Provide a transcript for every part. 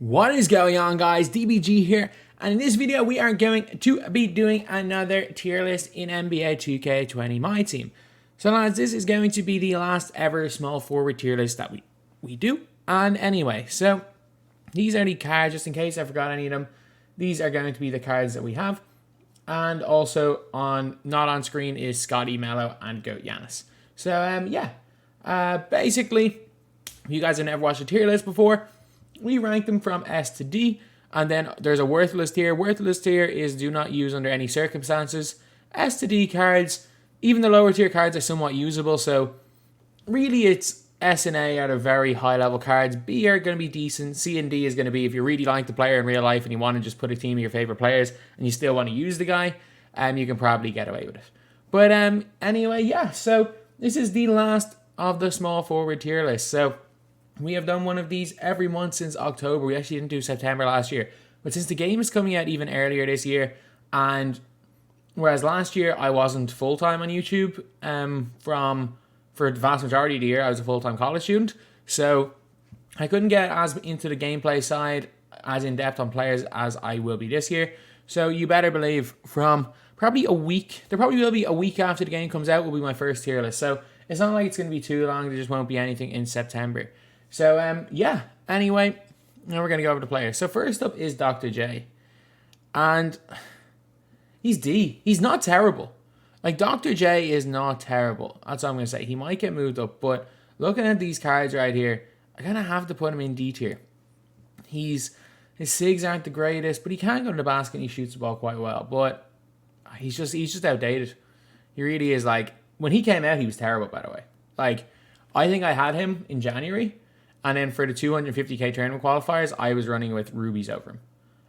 What is going on, guys? DBG here, and in this video we are going to be doing another tier list in NBA 2K20 MyTEAM. So lads, this is going to be the last ever small forward tier list that we do. And anyway, so these are the cards, just in case I forgot any of them. These are going to be the cards that we have. And also not on screen is Scotty, Mello, and Goat Giannis. So basically, if you guys have never watched a tier list before, we rank them from S to D, and then there's a worthless tier. Worthless tier is do not use under any circumstances. S to D cards, even the lower tier cards are somewhat usable, so really it's S and A are the very high level cards. B are going to be decent. C and D is going to be if you really like the player in real life and you want to just put a team of your favorite players and you still want to use the guy, you can probably get away with it. But anyway, yeah, so this is the last of the small forward tier list. So we have done one of these every month since October. We actually didn't do September last year. But since the game is coming out even earlier this year, and whereas last year I wasn't full-time on YouTube, for the vast majority of the year I was a full-time college student, so I couldn't get as into the gameplay side, as in-depth on players as I will be this year. So you better believe from probably a week, there probably will be a week after the game comes out will be my first tier list. So it's not like it's going to be too long. There just won't be anything in September. So, anyway, now we're going to go over the players. So, first up is Dr. J. And he's D. He's not terrible. Like, Dr. J is not terrible. That's what I'm going to say. He might get moved up, but looking at these cards right here, I'm going to have to put him in D tier. His SIGs aren't the greatest, but he can go to the basket and he shoots the ball quite well. But he's just outdated. He really is. Like, when he came out, he was terrible, by the way. Like, I think I had him in January. And then for the 250k tournament qualifiers, I was running with rubies over him.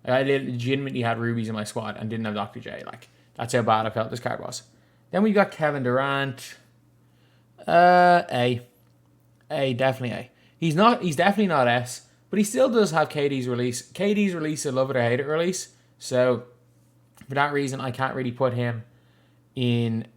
I legitimately had rubies in my squad and didn't have Dr. J. Like, that's how bad I felt this card was. Then we got Kevin Durant. A, definitely A. He's definitely not S, but he still does have KD's release. KD's release, I love it or hate it release. So for that reason, I can't really put him in.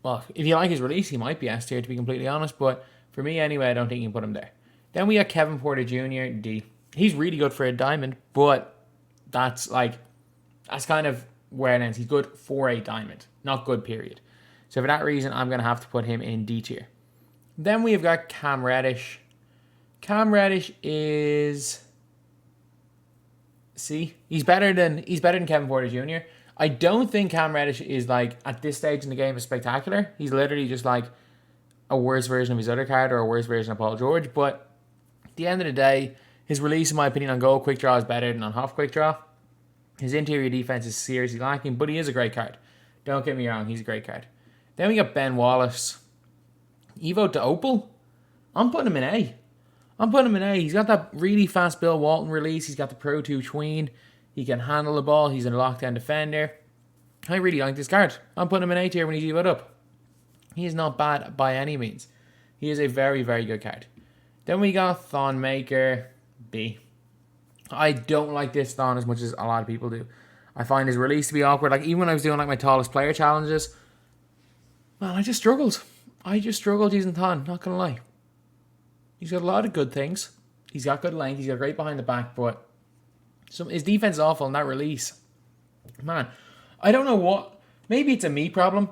Well, if you like his release, he might be S tier, to be completely honest, but for me, anyway, I don't think you can put him there. Then we got Kevin Porter Jr., D. He's really good for a diamond, but that's kind of where it ends. He's good for a diamond, not good, period. So for that reason, I'm going to have to put him in D tier. Then we've got Cam Reddish. Cam Reddish is C. He's better than Kevin Porter Jr. I don't think Cam Reddish is, like, at this stage in the game, is spectacular. He's literally just, like, a worse version of his other card or a worse version of Paul George. But at the end of the day, his release, in my opinion, on goal quick draw is better than on half quick draw. His interior defense is seriously lacking, but he is a great card. Don't get me wrong, he's a great card. Then we got Ben Wallace. Evo to Opal? I'm putting him in A. He's got that really fast Bill Walton release. He's got the Pro 2 tween. He can handle the ball. He's a lockdown defender. I really like this card. I'm putting him in A tier when he's Evo'd up. He is not bad by any means. He is a very, very good card. Then we got Thon Maker, B. I don't like this Thon as much as a lot of people do. I find his release to be awkward. Like, even when I was doing, like, my tallest player challenges, man, I just struggled. Using Thon, not going to lie. He's got a lot of good things. He's got good length. He's got great behind the back, but his defense is awful in that release. Man, I don't know what. Maybe it's a me problem.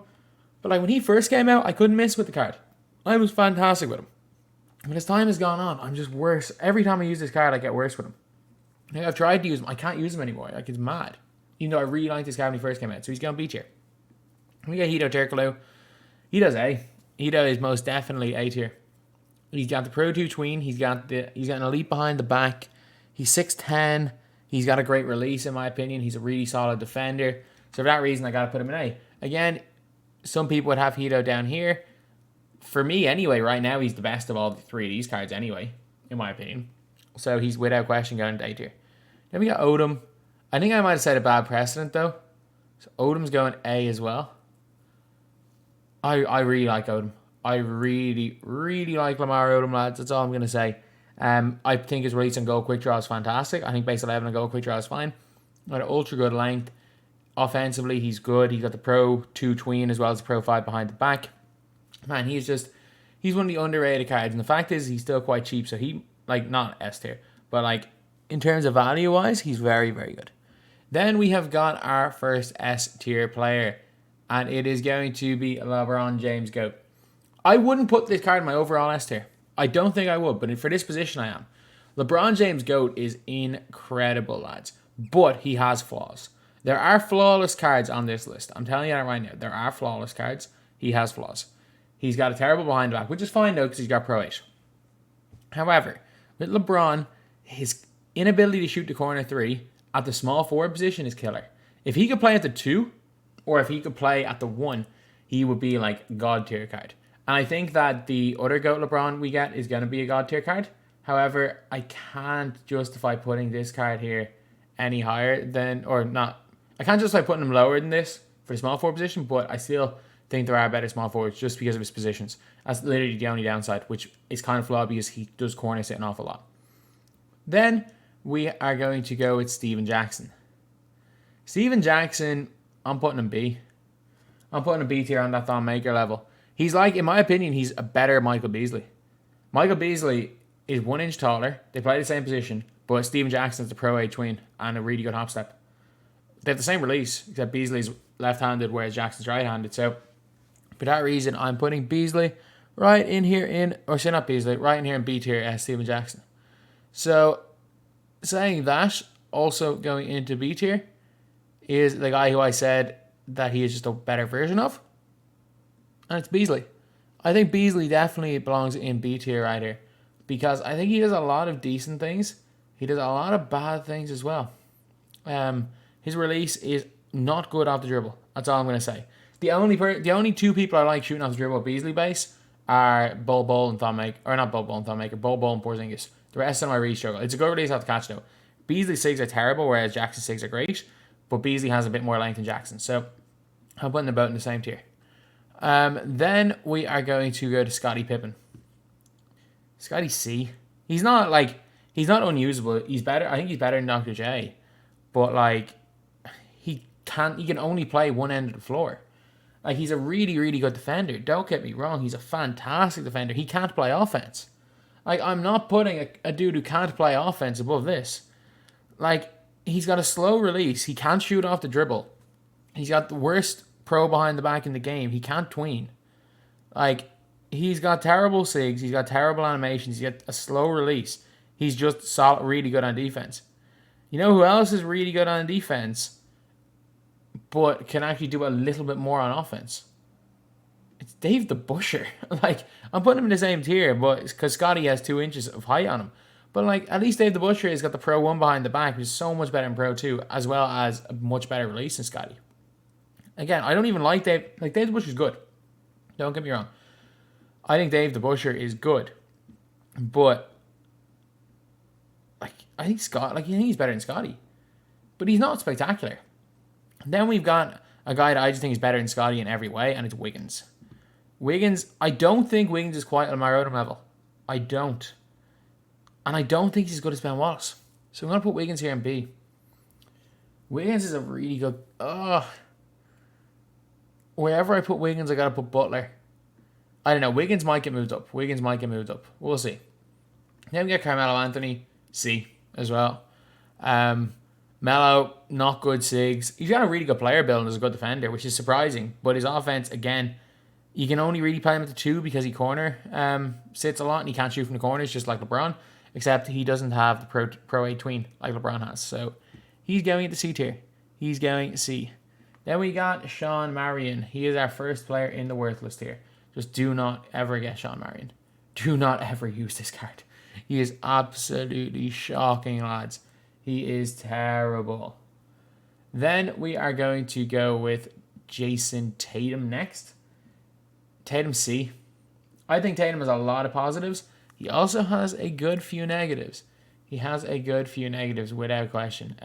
But like when he first came out, I couldn't miss with the card. I was fantastic with him. But as time has gone on, I'm just worse. Every time I use this card, I get worse with him. Like, I've tried to use him. I can't use him anymore. Like, it's mad. Even though I really liked this card when he first came out. So he's going to be tier. We got Hito Turkoglu. Hito's A. Hito is most definitely A tier. He's got the Pro 2 tween. He's got an elite behind the back. He's 6'10". He's got a great release, in my opinion. He's a really solid defender. So for that reason, I got to put him in A. Again, some people would have Hito down here. For me, anyway, right now, he's the best of all three of these cards anyway, in my opinion. So he's without question going to A tier. Then we got Odom. I think I might have set a bad precedent, though. So Odom's going A as well. I really like Odom. I really, really like Lamar Odom, lads. That's all I'm going to say. I think his release on goal quick draw is fantastic. I think base 11 on goal quick draw is fine. Got an ultra good length. Offensively, he's good. He's got the Pro 2 tween as well as the Pro 5 behind the back. Man, he's one of the underrated cards. And the fact is, he's still quite cheap. So he, like, not S tier, but like, in terms of value-wise, he's very, very good. Then we have got our first S tier player, and it is going to be LeBron James GOAT. I wouldn't put this card in my overall S tier. I don't think I would, but for this position I am. LeBron James GOAT is incredible, lads, but he has flaws. There are flawless cards on this list. I'm telling you that right now. There are flawless cards. He has flaws. He's got a terrible behind the back, which is fine though because he's got Pro 8. However, with LeBron, his inability to shoot the corner 3 at the small forward position is killer. If he could play at the 2, or if he could play at the 1, he would be like God tier card. And I think that the other GOAT LeBron we get is going to be a God tier card. However, I can't justify putting this card here any higher than, or not, I can't justify putting him lower than this for the small forward position, but I still think there are better small forwards just because of his positions. That's literally the only downside, which is kind of flawed because he does corner sit an awful lot. Then we are going to go with Steven Jackson. Steven Jackson, I'm putting him B. I'm putting a B tier on that Thon Maker level. He's like, in my opinion, he's a better Michael Beasley. Michael Beasley is 1 inch taller. They play the same position, but Steven Jackson's the Pro 8 tween and a really good hop step. They have the same release, except Beasley's left-handed, whereas Jackson's right-handed. So, for that reason, I'm putting Beasley right in here not Beasley, right in here in B tier as Steven Jackson. So, saying that, also going into B tier, is the guy who I said that he is just a better version of. And it's Beasley. I think Beasley definitely belongs in B tier right here. Because I think he does a lot of decent things. He does a lot of bad things as well. His release is not good off the dribble. That's all I'm going to say. The only 2 people I like shooting off the dribble Beasley base are Bol and Thon Maker. Or not Bol and Thon Maker. Bol and Porzingis. The rest of them I really struggle. It's a good release off the catch though. Beasley's SIGs are terrible, whereas Jackson's SIGs are great. But Beasley has a bit more length than Jackson. So I'm putting them both in the same tier. Then we are going to go to Scottie Pippen. Scottie C. He's not unusable. He's better. I think he's better than Dr. J. But like he can only play one end of the floor. Like he's a really, really good defender. Don't get me wrong, he's a fantastic defender. He can't play offense. Like I'm not putting a dude who can't play offense above this. Like he's got a slow release. He can't shoot off the dribble. He's got the worst pro behind the back in the game. He can't tween. Like he's got terrible SIGs. He's got terrible animations. He's got a slow release. He's just solid, really good on defense. You know who else is really good on defense, but can actually do a little bit more on offense? It's Dave the Busher. Like, I'm putting him in the same tier, but it's because Scottie has 2 inches of height on him. But, like, at least Dave the Busher has got the Pro 1 behind the back, which is so much better than Pro 2, as well as a much better release than Scottie. Again, I don't even like Dave. Like, Dave the Busher's good. Don't get me wrong. I think Dave the Busher is good. But I think he's better than Scottie. But he's not spectacular. Then we've got a guy that I just think is better than Scottie in every way, and it's Wiggins. I don't think Wiggins is quite on my Rodham level. I don't. And I don't think he's as good as Ben Wallace. So I'm going to put Wiggins here in B. Wiggins is a really good... Wherever I put Wiggins, I got to put Butler. I don't know. Wiggins might get moved up. We'll see. Then we get Carmelo Anthony, C as well. Melo, not good SIGs. He's got a really good player build and is a good defender, which is surprising. But his offense, again, you can only really play him at the 2 because he corner sits a lot and he can't shoot from the corners just like LeBron. Except he doesn't have the Pro 8 tween like LeBron has. So he's going into C tier. He's going C. Then we got Sean Marion. He is our first player in the worthless tier. Just do not ever get Sean Marion. Do not ever use this card. He is absolutely shocking, lads. He is terrible. Then we are going to go with Jason Tatum next. Tatum C. I think Tatum has a lot of positives. He also has a good few negatives. Without question.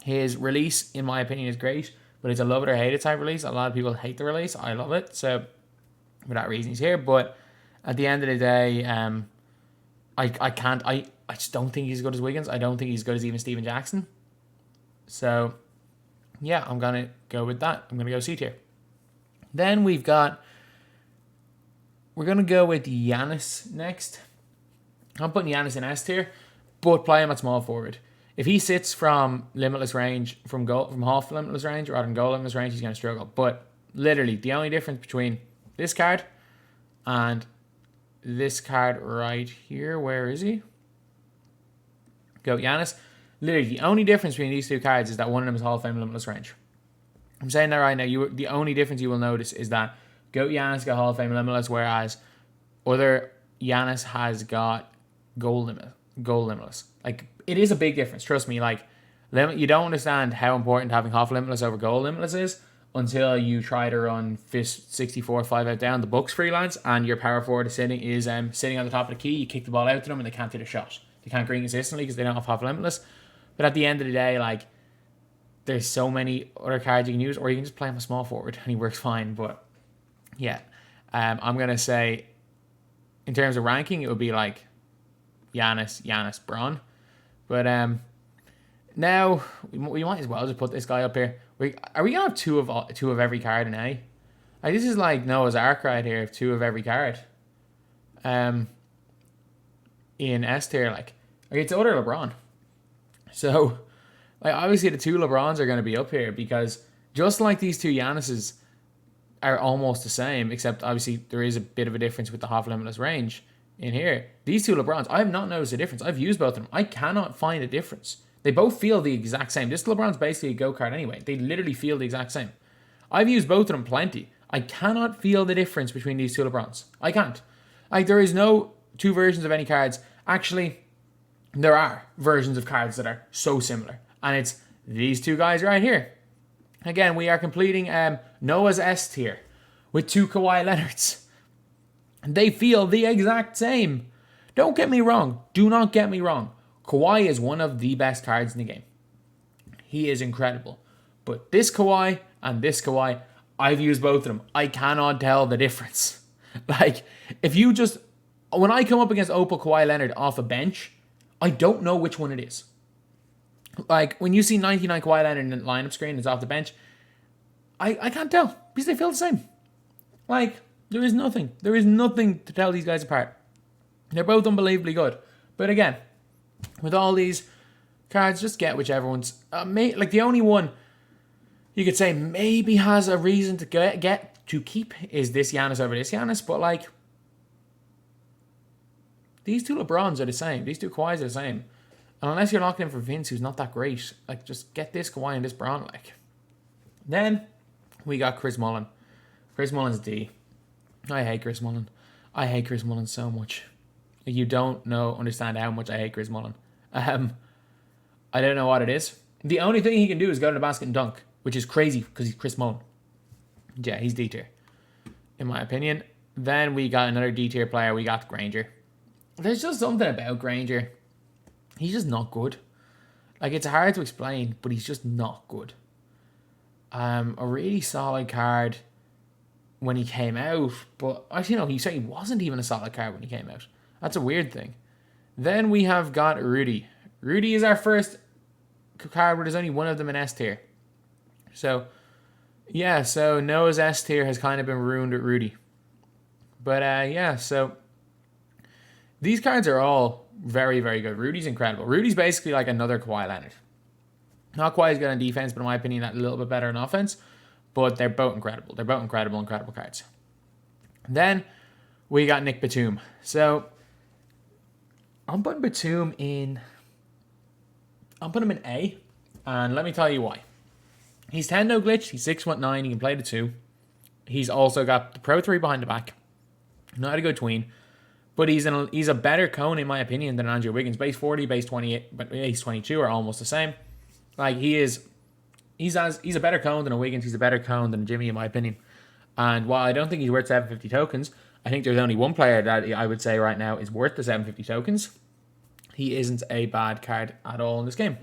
His release, in my opinion, is great, but it's a love it or hate it type release. A lot of people hate the release. I love it. So for that reason, he's here. But at the end of the day, I just don't think he's as good as Wiggins. I don't think he's as good as even Steven Jackson. So, yeah, I'm going to go with that. I'm going to go C tier. Then we're going to go with Giannis next. I'm putting Giannis in S tier. but play him at small forward. If he sits from limitless range, from half limitless range rather than goal limitless range, he's going to struggle. But literally, the only difference between this card and this card right here, where is he? Go Giannis. Literally, the only difference between these two cards is that one of them is Hall of Fame limitless range. I'm saying that right now. The only difference you will notice is that Goat Giannis got Hall of Fame limitless, whereas other Giannis has got goal limitless. Like, it is a big difference. Trust me. Like, you don't understand how important having half limitless over goal limitless is until you try to run fist 64 5 out down the Bucks freelance and your power forward is sitting on the top of the key. You kick the ball out to them and they can't hit a shot. They can't green consistently because they don't have half limitless. But at the end of the day, like, there's so many other cards you can use, or you can just play him a small forward and he works fine. But yeah, I'm gonna say in terms of ranking, it would be like Giannis, Bron. But now we might as well just put this guy up here. Are we gonna have two of every card in A? Like, this is like Noah's Ark right here, 2 of every card. In S tier, like it's other LeBron. So, like, obviously the 2 LeBrons are going to be up here because just like these 2 Giannis's are almost the same, except obviously there is a bit of a difference with the half limitless range in here. These 2 LeBrons, I have not noticed a difference. I've used both of them. I cannot find a difference. They both feel the exact same. This LeBron's basically a go card anyway. They literally feel the exact same. I've used both of them plenty. I cannot feel the difference between these 2 LeBrons. I can't. Like, there is no 2 versions of any cards. Actually, there are versions of cards that are so similar. And it's these 2 guys right here. Again, we are completing Noah's S tier with 2 Kawhi Leonards. They feel the exact same. Don't get me wrong. Do not get me wrong. Kawhi is one of the best cards in the game. He is incredible. But this Kawhi and this Kawhi, I've used both of them. I cannot tell the difference. Like, when I come up against Opal Kawhi Leonard off a bench, I don't know which one it is. Like, when you see 99 Kawhi Leonard in the lineup screen, it's off the bench, I can't tell because they feel the same. Like, there is nothing to tell these guys apart. They're both unbelievably good. But again, with all these cards, just get whichever one's... like, the only one you could say maybe has a reason to get to keep is this Giannis over this Giannis. But, like, these 2 LeBrons are the same. These 2 Kawhis are the same. And unless you're locking in for Vince, who's not that great, like, just get this Kawhi and this Bron, like. Then we got Chris Mullin. Chris Mullin's D. I hate Chris Mullin. I hate Chris Mullin so much. You don't understand how much I hate Chris Mullin. I don't know what it is. The only thing he can do is go to the basket and dunk, which is crazy because he's Chris Mullin. Yeah, he's D tier, in my opinion. Then we got another D tier player. We got Granger. There's just something about Granger. He's just not good. Like, it's hard to explain, but he's just not good. A really solid card when he came out, but actually no, he certainly wasn't even a solid card when he came out. That's a weird thing. Then we have got Rudy. Rudy is our first card where there's only one of them in S tier. So, yeah, so Noah's S tier has kind of been ruined with Rudy. But, yeah, so these cards are all very, very good. Rudy's incredible. Rudy's basically like another Kawhi Leonard. Not quite as good on defense, but in my opinion, a little bit better on offense. But they're both incredible. They're both incredible cards. Then we got Nick Batum. So I'm putting Batum in... I'm putting him in A. And let me tell you why. He's 10 no glitch. He's 6'9". He can play the 2. He's also got the Pro 3 behind the back. Not a good tween. But he's a better cone, in my opinion, than Andrew Wiggins. Base 40, base 28, but base 22 are almost the same. Like, he's a better cone than a Wiggins. He's a better cone than Jimmy, in my opinion. And while I don't think he's worth 750 tokens, I think there's only one player that I would say right now is worth the 750 tokens. He isn't a bad card at all in this game.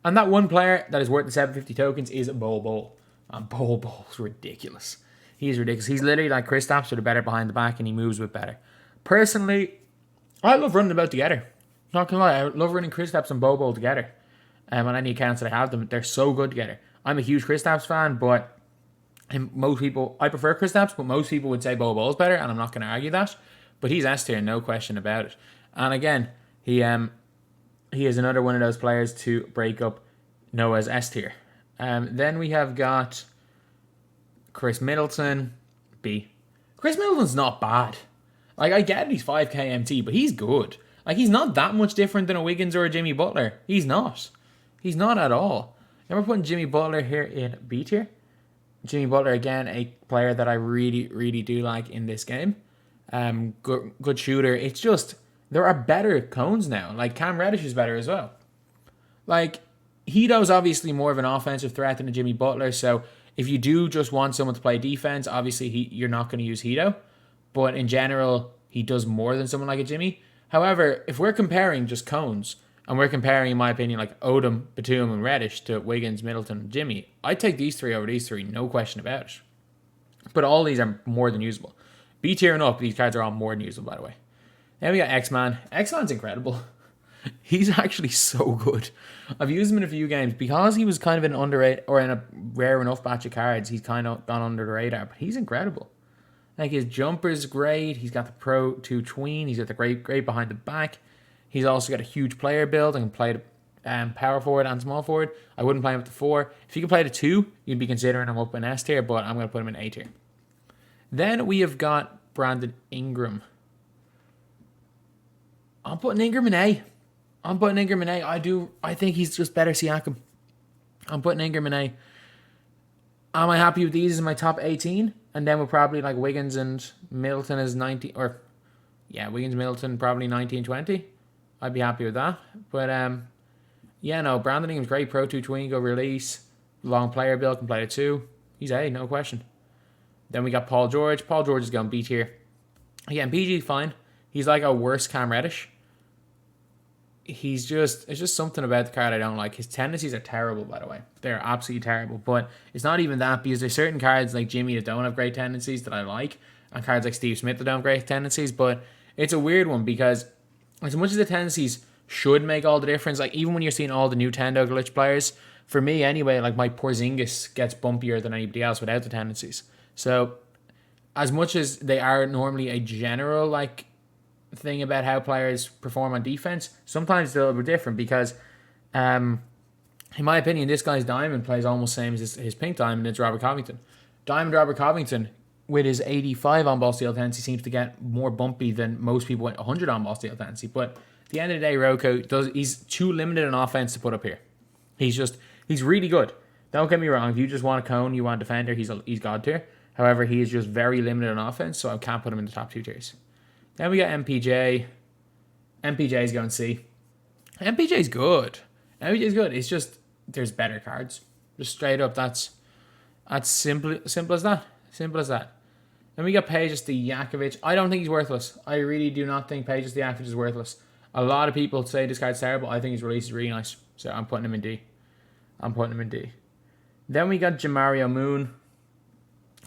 And that one player that is worth the 750 tokens is Bol Bol. And Bol Bol's ridiculous. He's ridiculous. He's literally like Kristaps with a better behind the back, and he moves with better. Personally, I love running them out together. Not gonna lie, I love running Kristaps and Bol Bol together. On any accounts that I have them, they're so good together. I'm a huge Kristaps fan, but most people, I prefer Kristaps, but most people would say Bol Bol's better, and I'm not going to argue that. But he's S tier, no question about it. And again, he he is another one of those players to break up Noah's S tier. Then we have got Chris Middleton, B. Chris Middleton's not bad. Like, I get he's 5k MT, but he's good. Like, he's not that much different than a Wiggins or a Jimmy Butler. He's not. He's not at all. Then we're putting Jimmy Butler here in B tier. Jimmy Butler, again, a player that I really, really do like in this game. Good shooter. It's just, there are better cones now. Like, Cam Reddish is better as well. Like, Hito's obviously more of an offensive threat than a Jimmy Butler, so if you do just want someone to play defense, obviously you're not going to use Hito. But in general, he does more than someone like a Jimmy. However, if we're comparing just cones, and we're comparing, in my opinion, like Odom, Batum, and Reddish to Wiggins, Middleton, and Jimmy, I'd take these three over these three, no question about it. But all these are more than usable. B tier and up, these cards are all more than usable, by the way. Then we got X-Man. X-Man's incredible. He's actually so good. I've used him in a few games. Because he was kind of an underrated, or in a rare enough batch of cards, he's kind of gone under the radar. But he's incredible. Like, his jumper's great. He's got the Pro 2 tween. He's got the great behind the back. He's also got a huge player build and can play the power forward and small forward. I wouldn't play him with the 4. If you could play the 2, you'd be considering him up in S tier, but I'm going to put him in A tier. Then we have got Brandon Ingram. I'm putting Ingram in A. I think he's just better Siakam. I'm putting Ingram in A. Am I happy with these as my top 18? And then we'll probably like Wiggins and Middleton as 19, or yeah, Wiggins, Middleton, probably 19, 20. I'd be happy with that. But yeah, no, Brandon Ingram's great. Pro 2 tween, go release. Long player build, can play the 2. He's A, no question. Then we got Paul George. Paul George is going B tier. Again, PG, fine. He's like a worse Cam Reddish. It's just something about the card I don't like. His tendencies are terrible, by the way. They're absolutely terrible. But it's not even that, because there's certain cards like Jimmy that don't have great tendencies that I like, and cards like Steve Smith that don't have great tendencies. But it's a weird one, because as much as the tendencies should make all the difference, like even when you're seeing all the Nintendo glitch players, for me anyway, like my Porzingis gets bumpier than anybody else without the tendencies. So as much as they are normally a general like thing about how players perform on defense, sometimes they're a little bit different, because in my opinion, this guy's diamond plays almost the same as his pink diamond. It's Robert Covington. Diamond Robert Covington, with his 85 on-ball steal tendency, seems to get more bumpy than most people with 100 on-ball steal tendency. But at the end of the day, he's too limited in offense to put up here. He's really good. Don't get me wrong. If you just want a cone, you want a defender, he's God tier. However, he is just very limited in offense, so I can't put him in the top 2 tiers. Then we got MPJ. MPJ's going C. MPJ's good. It's just there's better cards. Just straight up, that's simple as that. Simple as that. Then we got Pages Stojakovic. I don't think he's worthless. I really do not think Pages Stojakovic is worthless. A lot of people say this card's terrible. I think his release is really nice. So I'm putting him in D. Then we got Jamario Moon.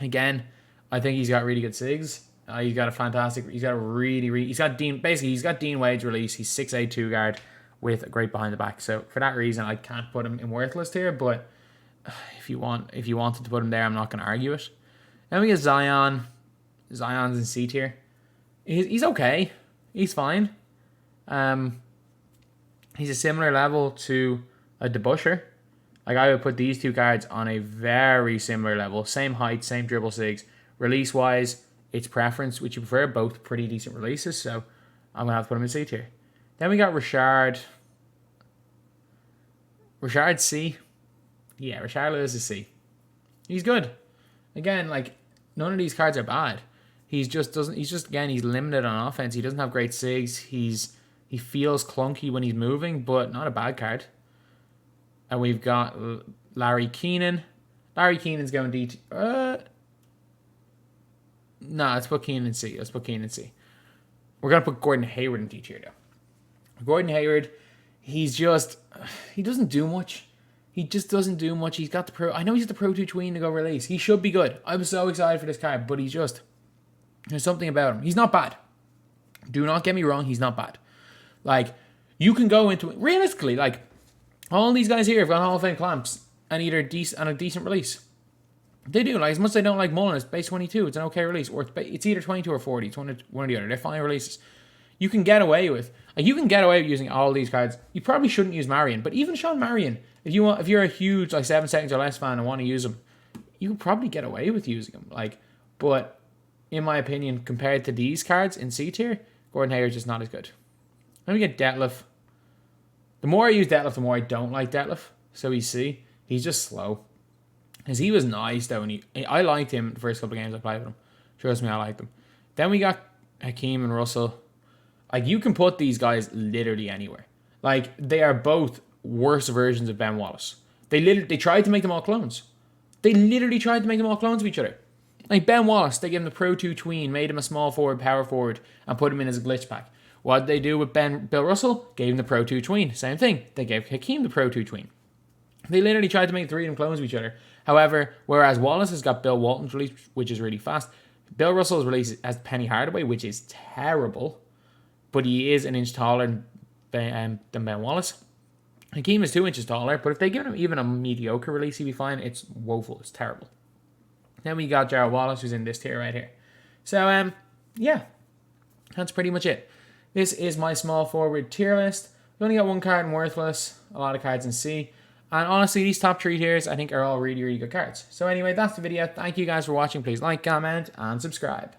Again, I think he's got really good SIGs. He's got Dean Wade's release. He's 6'8" 2 guard with a great behind the back. So for that reason, I can't put him in worthless here. But if you wanted to put him there, I'm not going to argue it. Then we get Zion. Zion's in C tier. He's okay. He's fine. He's a similar level to a DeBuscher. Like, I would put these two cards on a very similar level. Same height, same dribble SIGs. Release-wise, it's preference, which you prefer. Both pretty decent releases, so I'm going to have to put him in C tier. Then we got Richard. Richard C. Yeah, Richard Lewis is C. He's good. Again, like, none of these cards are bad. He's limited on offense. He doesn't have great SIGs. He feels clunky when he's moving, but not a bad card. And we've got Larry Keenan. Larry Keenan's going D. Let's put Keenan in C. We're going to put Gordon Hayward in D tier, though. Gordon Hayward, he doesn't do much. He just doesn't do much. He's got the Pro. I know he's got the Pro 2 tween to go release. He should be good. I was so excited for this card, but there's something about him. He's not bad. Do not get me wrong. He's not bad. Like, you can go into it. Realistically, like, all these guys here have got Hall of Fame clamps and a decent release. They do. Like, as much as I don't like Mullen, it's base 22. It's an okay release. Or it's either 22 or 40. It's one or the other. They're fine releases. you can get away with. Like, you can get away with using all these cards. You probably shouldn't use Marion, but even Sean Marion, if you're a huge like 7 seconds or less fan and want to use him, you could probably get away with using him. Like, but in my opinion, compared to these cards in C tier, Gordon Hayward's just not as good. Let me get Detlef. The more I use Detlef, the more I don't like Detlef. So he's C. He's just slow. Because he was nice though, and I liked him the first couple of games I played with him. Trust me, I liked him. Then we got Hakeem and Russell. Like, you can put these guys literally anywhere. Like, they are both worse versions of Ben Wallace. They tried to make them all clones. They literally tried to make them all clones of each other. Like, Ben Wallace, they gave him the Pro 2 tween, made him a small forward, power forward, and put him in as a glitch pack. What did they do with Bill Russell? Gave him the Pro 2 tween. Same thing. They gave Hakeem the Pro 2 tween. They literally tried to make 3 of them clones of each other. However, whereas Wallace has got Bill Walton's release, which is really fast, Bill Russell's release has Penny Hardaway, which is terrible. But he is an inch taller than Ben Wallace. Hakeem is 2 inches taller, but if they give him even a mediocre release, he'd be fine. It's woeful. It's terrible. Then we got Jarrett Wallace, who's in this tier right here. So, yeah, that's pretty much it. This is my small forward tier list. We only got 1 card in Worthless, a lot of cards in C. And honestly, these top 3 tiers, I think, are all really, really good cards. So anyway, that's the video. Thank you guys for watching. Please like, comment, and subscribe.